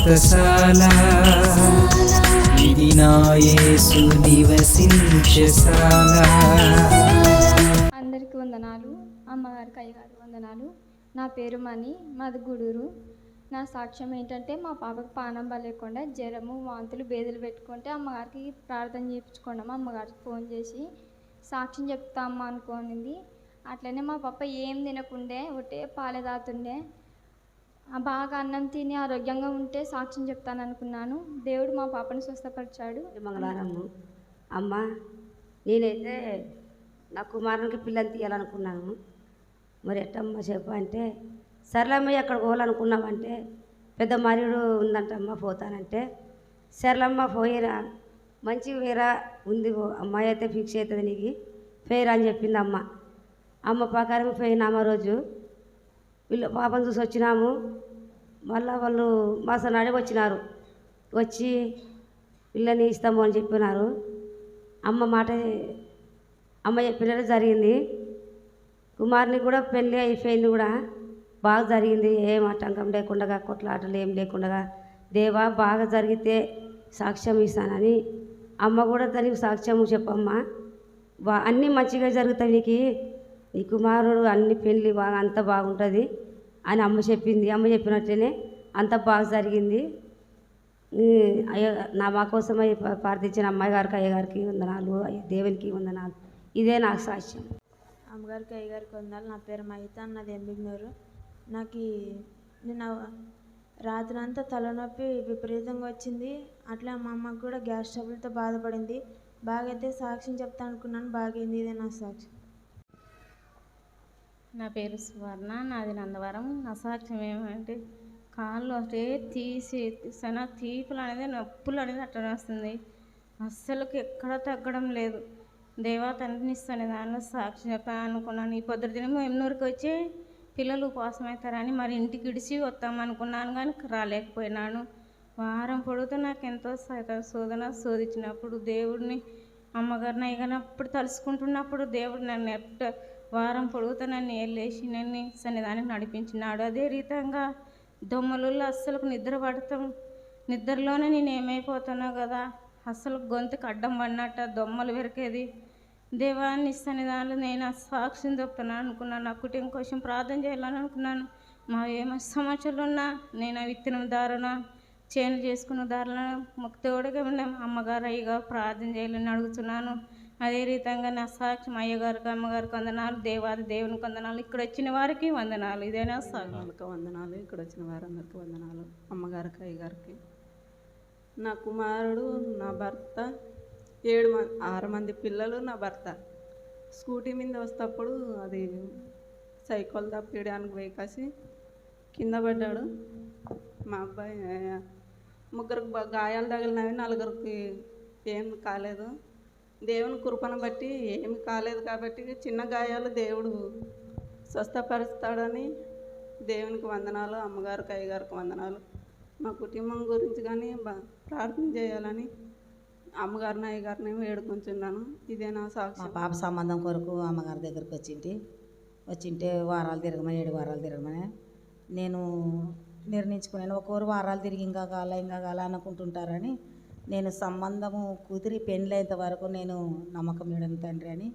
వ్రతశాల ఇది నా యేసు నివసించశాల. అందరికీ వందనాలు. అమ్మగారికి అయ్యగారికి వందనాలు. నా పేరు మణి, మాది గూడూరు. నా సాక్ష్యం ఏంటంటే మా పాపకు పానం లేకుండా జ్వరము, వాంతులు, బేదులు పెట్టుకుంటే అమ్మగారికి ప్రార్థన చేయించుకున్నాము. అమ్మగారికి ఫోన్ చేసి సాక్ష్యం చెప్తామా అనుకోనింది. అట్లనే మా పాప ఏం తినకుండే ఒకటే పాలే తాగుతుండే. బాగా అన్నం తిని ఆరోగ్యంగా ఉంటే సాక్ష్యం చెప్తాను అనుకున్నాను. దేవుడు మా పాపను స్వస్థపరిచాడు. మంగళవారము అమ్మ, నేనైతే నా కుమారునికి పిల్లని తీయాలనుకున్నాను. మరి ఎట్టమ్మ చెప్పు అంటే, సరళమ్మ ఎక్కడ పోవాలనుకున్నామంటే పెద్ద మరియుడు ఉందంటమ్మ పోతానంటే, సరళమ్మ పోయిరా మంచి వేరా ఉంది అమ్మాయి అయితే ఫిక్స్ అవుతుంది నీకు పోయిరా అని చెప్పింది అమ్మ. అమ్మ ప్రకారం పోయినామ రోజు వీళ్ళు పాపను చూసి వచ్చినాము. మళ్ళీ వాళ్ళు మాసనాడే వచ్చినారు. వచ్చి పిల్లని ఇస్తాము అని చెప్పినారు. అమ్మ మాట అమ్మ చెప్పినట్టు జరిగింది. కుమారుని కూడా పెళ్ళి అయిపోయింది కూడా బాగా జరిగింది. ఏం ఆటంకం లేకుండా కొట్లాటలు ఏం లేకుండా దేవా బాగా జరిగితే సాక్ష్యం ఇస్తానని అమ్మ కూడా దానికి సాక్ష్యం చెప్పమ్మా. అన్నీ మంచిగా జరుగుతాయి నీకు, నీ కుమారుడు అన్ని పెళ్ళి బాగా అంత బాగుంటుంది అని అమ్మ చెప్పింది. అమ్మ చెప్పినట్లనే అంత బాగా జరిగింది. నా మా కోసమై ప్రార్థించిన అమ్మాయి గారికి అయ్యగారికి వందనాలు, దేవునికి వందనాలు. ఇదే నాకు సాక్ష్యం. అమ్మగారికి అయ్యగారికి వందనాలు. నా పేరు మహిత, నాది ఎంబిగ్నూరు. నాకు నిన్న రాత్రి అంతా తలనొప్పి విపరీతంగా వచ్చింది. అట్లా మా అమ్మకు కూడా గ్యాస్ ట్రబుల్తో బాధపడింది. బాగైతే సాక్ష్యం చెప్తా అనుకున్నాను, బాగైంది. ఇదే నా సాక్ష్యం. నా పేరు సువర్ణ, నాది నందవరం. నా సాక్ష్యం ఏమంటే కాళ్ళు అటే తీసిన తీపులు అనేది నొప్పులు అనేది అట్లా వస్తుంది. అస్సలుకి ఎక్కడ తగ్గడం లేదు. దేవా తండ్రిని ఇస్తాను దానిలో సాక్షి చెప్పాను అనుకున్నాను. ఈ పొద్దున దినం ఎమ్నూరుకి వచ్చి పిల్లలు ఉపవాసం అవుతారని మరి ఇంటికి ఇడిచి వస్తామనుకున్నాను, కానీ రాలేకపోయినాను. వారం పొడుగుతూ నాకు ఎంతో శోధన శోధించినప్పుడు దేవుడిని అమ్మగారిని అయ్యగానప్పుడు తలుసుకుంటున్నప్పుడు దేవుడు నన్ను వారం పొడుగుతూ నన్ను వెళ్ళేసి నన్ను సన్నిధానికి నడిపించినాడు. అదే రీతంగా దొమ్మలలో అస్సలకు నిద్ర పడతాం, నిద్రలోనే నేను ఏమైపోతున్నా కదా, అస్సలు గొంతుకు అడ్డం పడినట్ట దొమ్మలు వెరికేది. దేవాన్ని సన్నిధానంలో నేను సాక్ష్యం చెప్తున్నాను అనుకున్నాను. నా కుటుంబం కోసం ప్రార్థన చేయాలని అనుకున్నాను. మా ఏమో సమస్యలు ఉన్నా నేను విత్తనం దారుణ చేను చేసుకున్న దారులను ముక్తోడుగా ఉన్నాం. అమ్మగారు అయ్యగారు ప్రార్థన చేయాలని అడుగుతున్నాను. అదే రీతంగా నా సాక్ష్యం అయ్యగారికి అమ్మగారికి వందనాలు, దేవాది దేవునికి వందనాలు, ఇక్కడ వచ్చిన వారికి వందనాలు. ఇదేనా సాక్షి వందనాలు, ఇక్కడ వచ్చిన వారందరికీ వందనాలు. అమ్మగారికి అయ్యగారికి. నా కుమారుడు, నా భర్త, 6 మంది పిల్లలు, నా భర్త. స్కూటీ మీద వస్తప్పుడు అది సైకిల్ తప్పియడానికి పోయి కాసి కింద పడ్డాడు. మా అబ్బాయి 3 గాయాలు తగిలినవి, 4 ఏం కాలేదు. దేవుని కృపను బట్టి ఏమి కాలేదు కాబట్టి చిన్న గాయాలు దేవుడు స్వస్థపరుస్తాడని దేవునికి వందనాలు, అమ్మగారికి అయ్యగారికి వందనాలు. మా కుటుంబం గురించి కానీ ప్రార్థన చేయాలని అమ్మగారిని అయ్యగారిని వేడుకుంటున్నాను. ఇదే నా సాక్షి. మా పాప సంబంధం కొరకు అమ్మగారి దగ్గరికి వచ్చింటే వారాలు తిరగమని 7 వారాలు తిరగమని నేను నిర్ణయించుకున్నాను. ఒక్కొరు వారాలు తిరిగి ఇంకా కాల అనుకుంటుంటారని నేను సంబంధము కుదిరి పెళ్ళైనంత వరకు నేను నమ్మకం ఇవ్వడం తండ్రి అని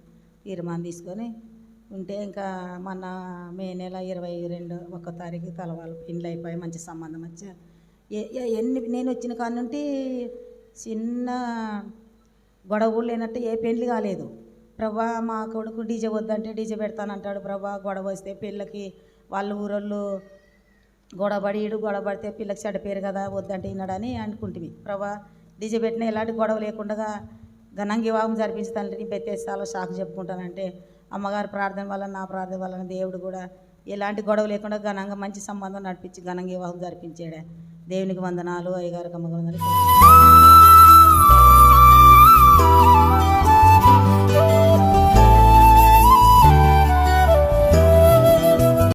తీర్మానం తీసుకొని ఉంటే ఇంకా మొన్న మే నెల 22వ తారీఖు కలవాలి పెళ్ళి అయిపోయి మంచి సంబంధం వచ్చా. నేను వచ్చిన కాడ నుండి చిన్న గొడవ లేనట్టు ఏ పెళ్ళి కాలేదు. ప్రభా మా కొడుకు డీజే వద్దంటే డీజే పెడతానంటాడు. ప్రభా గొడవ వస్తే పిల్లకి వాళ్ళ ఊరోళ్ళు గొడవ పడితే పిల్లకి చెడ్డ పేరు కదా వద్దంటే విన్నాడని అనుకుంటుంది. ప్రభా డీజే పెట్టిన ఎలాంటి గొడవ లేకుండా ఘనంగా వివాహం జరిపించుతానంటే నీ బెత్తేసాలో షాక్ చెప్పుకుంటానంటే అమ్మగారి ప్రార్థన వల్ల నా ప్రార్థన వలన దేవుడు కూడా ఎలాంటి గొడవ లేకుండా ఘనంగా మంచి సంబంధం నడిపించి ఘనంగా వివాహం జరిపించాడు. దేవునికి వందనాలు, అయ్యగారికి అమ్మగారు వందనాలు.